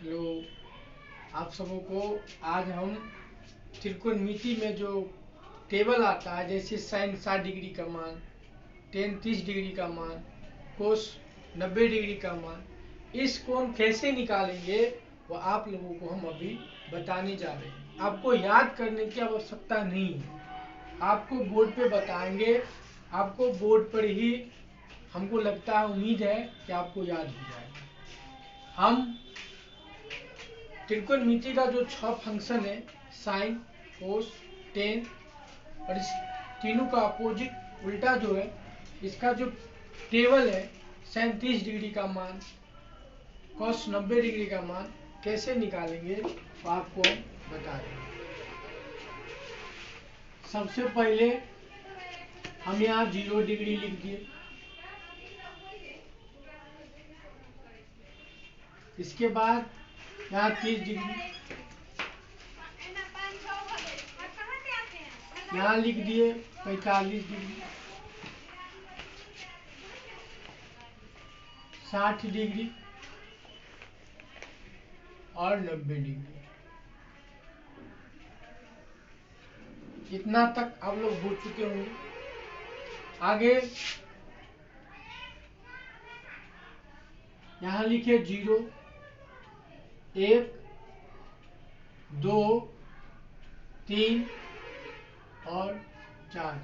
Hello आप सबों को। आज हम त्रिकोणमिति में जो टेबल आता है, जैसे साइन 60 डिग्री का मान, टेन 30 डिग्री का मान, कोस 90 डिग्री का मान, इस कोण कैसे निकालेंगे वो आप लोगों को हम अभी बताने जा रहे हैं। आपको याद करने की आवश्यकता नहीं है, आपको बोर्ड पे बताएंगे। आपको बोर्ड पर ही हमको लगता है, उम्मीद है कि आपको याद हो जाएगा। हम त्रिकोणमिति का जो 6 फंक्शन है, साइन, कोस, टेन और इस तीनों का अपोजिट उल्टा जो है, इसका जो टेबल है, साइन 30 डिग्री का मान, कोस 90 डिग्री का मान कैसे निकालेंगे तो आपको हम बता रहे हैं। सबसे पहले हम यहाँ 0 डिग्री लिख दिए। इसके बाद यहाँ 30 डिग्री, यहाँ लिख दिए 45 डिग्री, 60 डिग्री और 90 डिग्री। इतना तक आप लोग बुझ चुके होंगे। आगे यहाँ लिखे 0, 1, 2, 3 और 4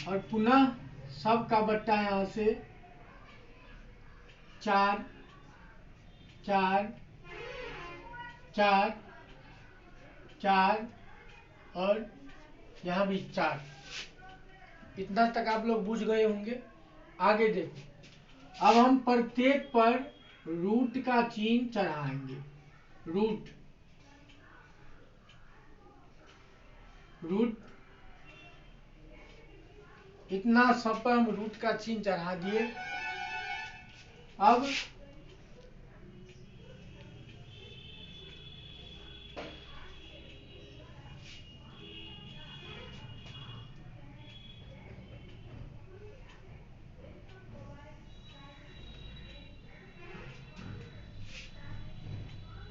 और पुनः सब का बट्टा यहाँ से 4, 4, 4, 4 और यहाँ भी 4। इतना तक आप लोग बुझ गए होंगे। आगे देखो, अब हम प्रत्येक पर रूट का चिन्ह चढ़ाएंगे। रूट इतना सब पर हम रूट का चिन्ह चढ़ा दिए। अब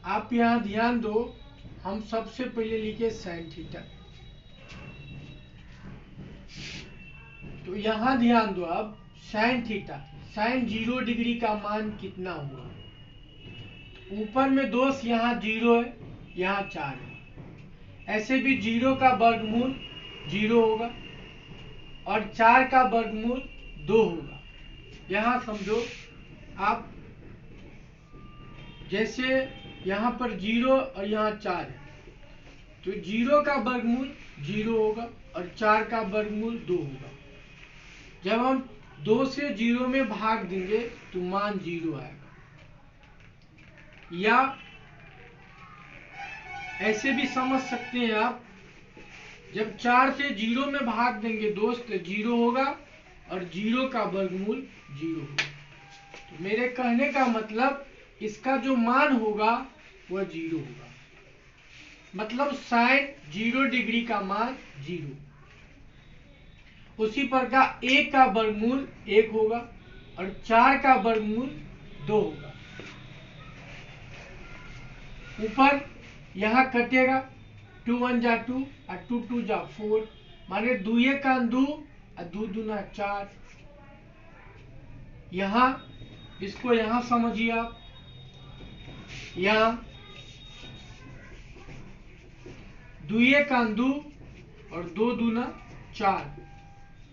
आप यहाँ ध्यान दो, हम सबसे पहले लिखे साइन थीटा। तो यहाँ ध्यान दो, अब साइन थीटा, साइन 0 डिग्री का मान कितना हुआ। ऊपर में दोष, यहाँ 0 है, यहाँ 4 है। ऐसे भी 0 का वर्गमूल 0 होगा और 4 का वर्गमूल 2 होगा। यहाँ समझो आप, जैसे यहाँ पर 0 और यहाँ 4 है, तो 0 का वर्गमूल 0 होगा और 4 का वर्गमूल 2 होगा। जब हम 2 से 0 में भाग देंगे तो मान 0 आएगा। या ऐसे भी समझ सकते हैं आप, जब 4 से 0 में भाग देंगे दोस्त, 0 होगा और 0 का वर्गमूल 0 होगा। तो मेरे कहने का मतलब, इसका जो मान होगा वह 0 होगा। मतलब साइन 0 डिग्री का मान 0। उसी प्रकार 1 का वर्गमूल 1 होगा और 4 का वर्गमूल 2 होगा। ऊपर यहाँ कटेगा, 2 1 जा 2 और 2 2 जा 4, माने 2 1 2 और 2 2 4। यहाँ इसको यहाँ समझिए आप, यहाँ 2 1 2 और 2 2 4,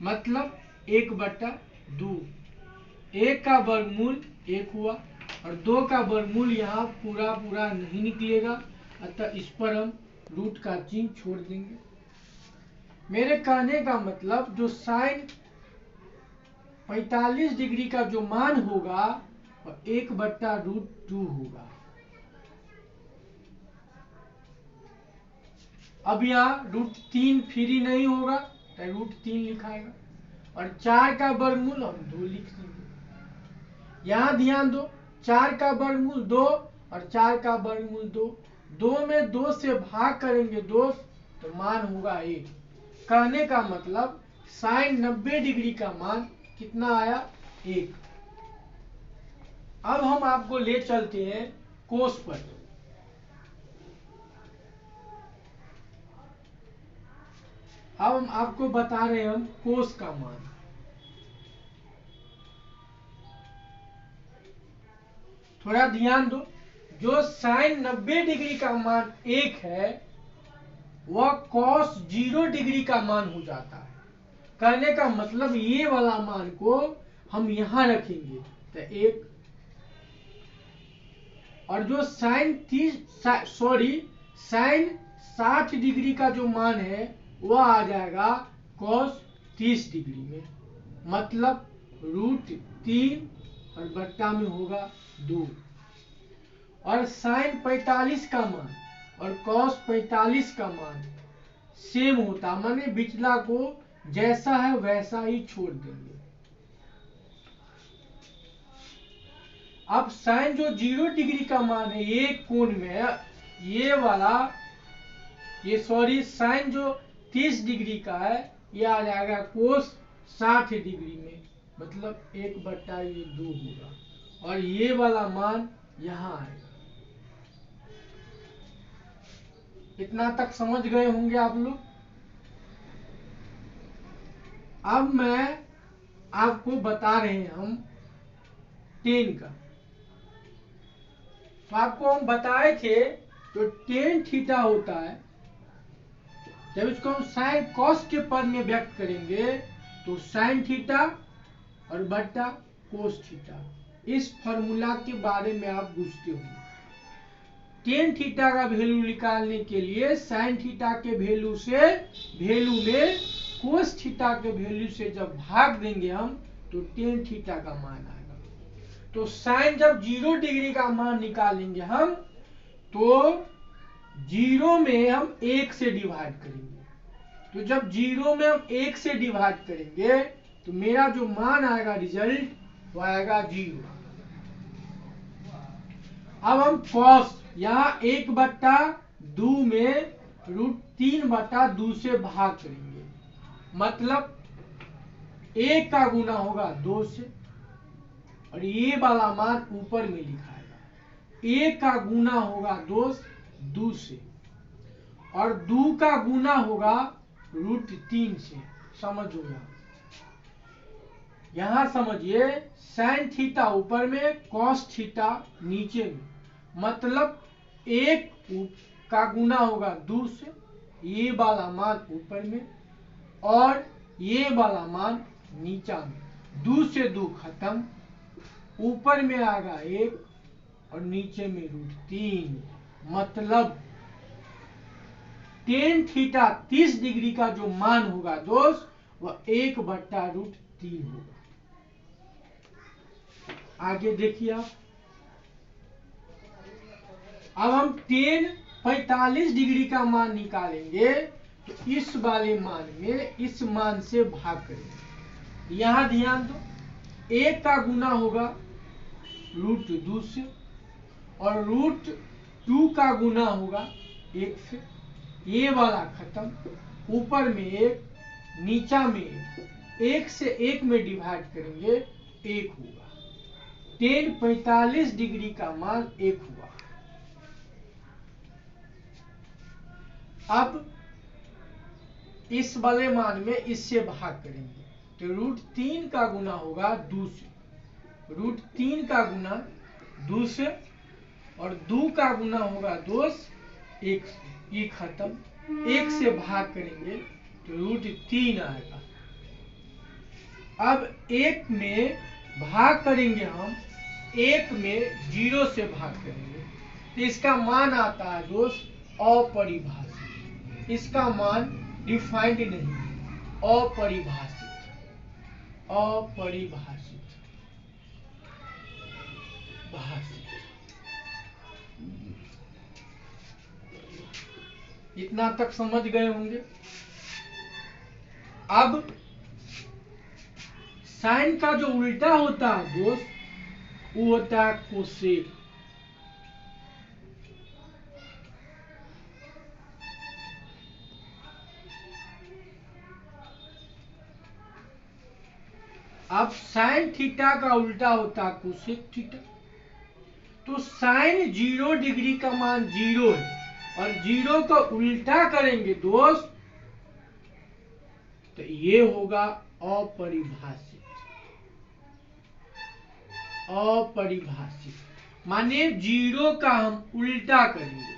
मतलब 1/2। 1 का वर्गमूल 1 हुआ और 2 का वर्गमूल यहाँ पूरा पूरा नहीं निकलेगा, अतः इस पर हम रूट का चिन्ह छोड़ देंगे। मेरे कहने का मतलब, जो साइन 45 डिग्री का जो मान होगा वह 1/√2 होगा। अब यहाँ √3 फ्री नहीं होगा तो √3 लिखाएगा और 4 का वर्गमूल हम 2 लिख देंगे। यहाँ ध्यान दो, 4 का वर्गमूल 2 और 4 का वर्गमूल 2, 2 में 2 से भाग करेंगे दोस्त तो मान होगा 1। कहने का मतलब साइन 90 डिग्री का मान कितना आया, 1। अब हम आपको ले चलते हैं कोस पर। अब हम आपको बता रहे हैं हम कोस का मान। थोड़ा ध्यान दो, जो साइन 90 डिग्री का मान 1 है वह कॉस 0 डिग्री का मान हो जाता है। कहने का मतलब ये वाला मान को हम यहां रखेंगे तो 1, और जो साइन 60 डिग्री का जो मान है वह आ जाएगा कॉस 30 डिग्री में, मतलब √3 और बट्टा में होगा 2। और साइन 45 का मान और कॉस 45 का मान सेम होता, माने बिचला को जैसा है वैसा ही छोड़ देंगे। अब साइन जो 0 डिग्री का मान है ये कोण में है, ये वाला साइन जो 30 डिग्री का है ये आ जाएगा कोस 60 डिग्री में, मतलब 1/2 होगा, और ये वाला मान यहां आएगा। इतना तक समझ गए होंगे आप लोग। अब मैं आपको बता रहे हैं हम टेन का। तो आपको हम बताए थे तो टेन थीटा होता है, जब इसको हम साइन कॉस के पद में व्यक्त करेंगे तो साइन थीटा और बट्टा कोस थीटा। इस फॉर्मूला के बारे में आप पूछते होंगे। टेन थीटा का वैल्यू निकालने के लिए साइन थीटा के वैल्यू में कोस थीटा के वैल्यू से जब भाग देंगे हम तो टेन थीटा का मान आएगा। तो साइन जब 0 डिग्री का मान निकालेंगे हम तो 0 में हम 1 से डिवाइड करेंगे। तो जब 0 में हम 1 से डिवाइड करेंगे तो मेरा जो मान आएगा रिजल्ट वो आएगा 0। अब हम कॉस यहाँ 1/2 में √3/2 से भाग करेंगे, मतलब 1 का गुना होगा 2 से, और ये वाला मान ऊपर में लिखाएगा। 1 का गुना होगा 2 से, और 2 का गुना होगा √3 से। समझोगा, यहां समझिए साइन थीटा ऊपर में कॉस थीटा नीचे में, मतलब 1 का गुना होगा 2 से, ये वाला मान ऊपर में और ये वाला मान नीचा में। 2 से 2 खत्म, ऊपर में आएगा 1 और नीचे में √3, मतलब टेन थीटा 30 डिग्री का जो मान होगा दोस्त वह 1/√3 होगा। आगे देखिए आप। अब हम टेन 45 डिग्री का मान निकालेंगे तो इस वाले मान में इस मान से भाग करेंगे। यहां ध्यान दो, 1 का गुना होगा √2 से, और √2 का गुना होगा 1 से, ये वाला खत्म, ऊपर में 1 नीचा में 1 से 1 में डिवाइड करेंगे 1 होगा। टेन 45 डिग्री का मान 1 हुआ। अब इस वाले मान में इससे भाग करेंगे तो √3 का गुना होगा 2 से, √3 का गुना 2 से, और 2 का गुना होगा 2 1 से, ये खत्म, 1 से भाग करेंगे तो √3 आएगा। अब 1 में भाग करेंगे हम, 1 में 0 से भाग करेंगे तो इसका मान आता है दोस्त अपरिभाषित। इसका मान डिफाइंड नहीं, अपरिभाषित, अपरिभाषित, भाषित। इतना तक समझ गए होंगे। अब साइन का जो उल्टा होता है दोस्त वो होता है कोसेक। अब साइन थीटा का उल्टा होता है कोसेक थीटा। तो साइन 0 डिग्री का मान 0 है और 0 का उल्टा करेंगे दोस्त तो ये होगा अपरिभाषित। अपरिभाषित माने 0 का हम उल्टा करेंगे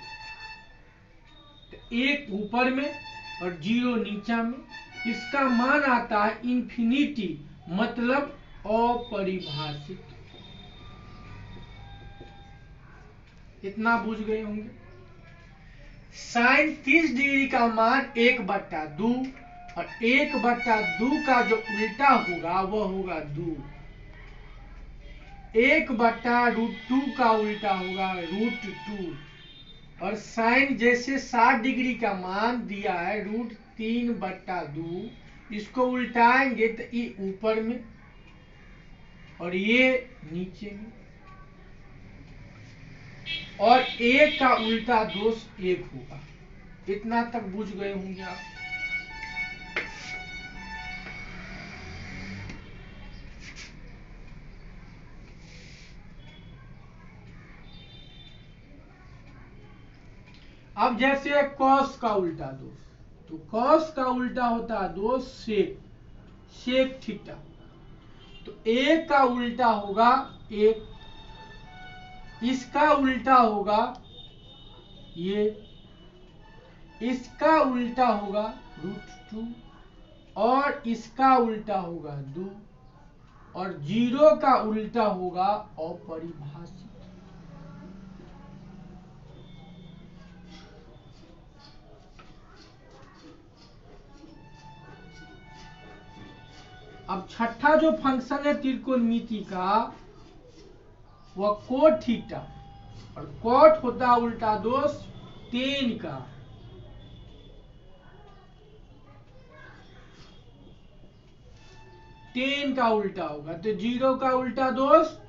तो 1 ऊपर में और 0 नीचा में, इसका मान आता है इंफिनिटी, मतलब अपरिभाषित। इतना बुझ गए होंगे। साइन 30 डिग्री का मान 1/2 और 1/2 का जो उल्टा होगा वह होगा 2। 1/√2 का उल्टा होगा √2 और साइन जैसे 60 डिग्री का मान दिया है √3/2, इसको उल्टाएंगे तो ये ऊपर में और ये नीचे में, और 1 का उल्टा दोस्त 1 होगा। इतना तक बुझ गए होंगे आप। अब जैसे कॉस का उल्टा दोस्त, तो कॉस का उल्टा होता है दोस्त सेक, सेक थीटा। तो 1 का उल्टा होगा 1, इसका उल्टा होगा ये, इसका उल्टा होगा √2 और इसका उल्टा होगा 2 और 0 का उल्टा होगा अपरिभाषित। अब छठा जो फंक्शन है त्रिकोणमिति का वह कोट थीटा, और कोट होता है उल्टा दोस्त टेन का। टेन का उल्टा होगा तो 0 का उल्टा दोस्त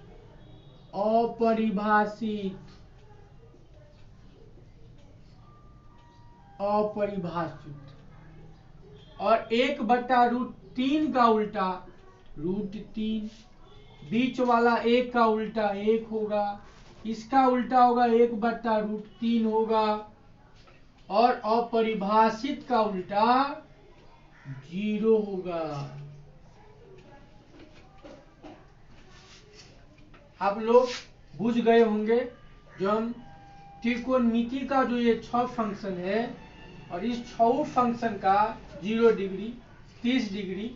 अपरिभाषित। अपरिभाषित और 1/√3 का उल्टा √3, बीच वाला 1 का उल्टा 1 होगा, इसका उल्टा होगा 1/√3 होगा और अपरिभाषित का उल्टा 0 होगा। आप लोग बुझ गए होंगे जो हम त्रिकोणमिति का जो ये 6 फंक्शन है और इस 6 फंक्शन का 0 डिग्री, 30 डिग्री,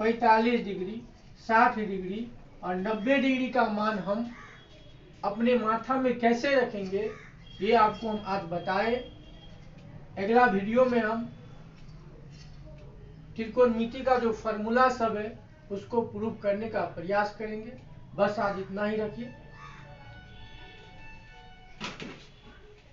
45 डिग्री, 60 डिग्री और 90 डिग्री का मान हम अपने माथा में कैसे रखेंगे ये आपको हम आज बताए। अगला वीडियो में हम त्रिकोणमिति का जो फॉर्मूला सब है उसको प्रूव करने का प्रयास करेंगे। बस आज इतना ही रखिए।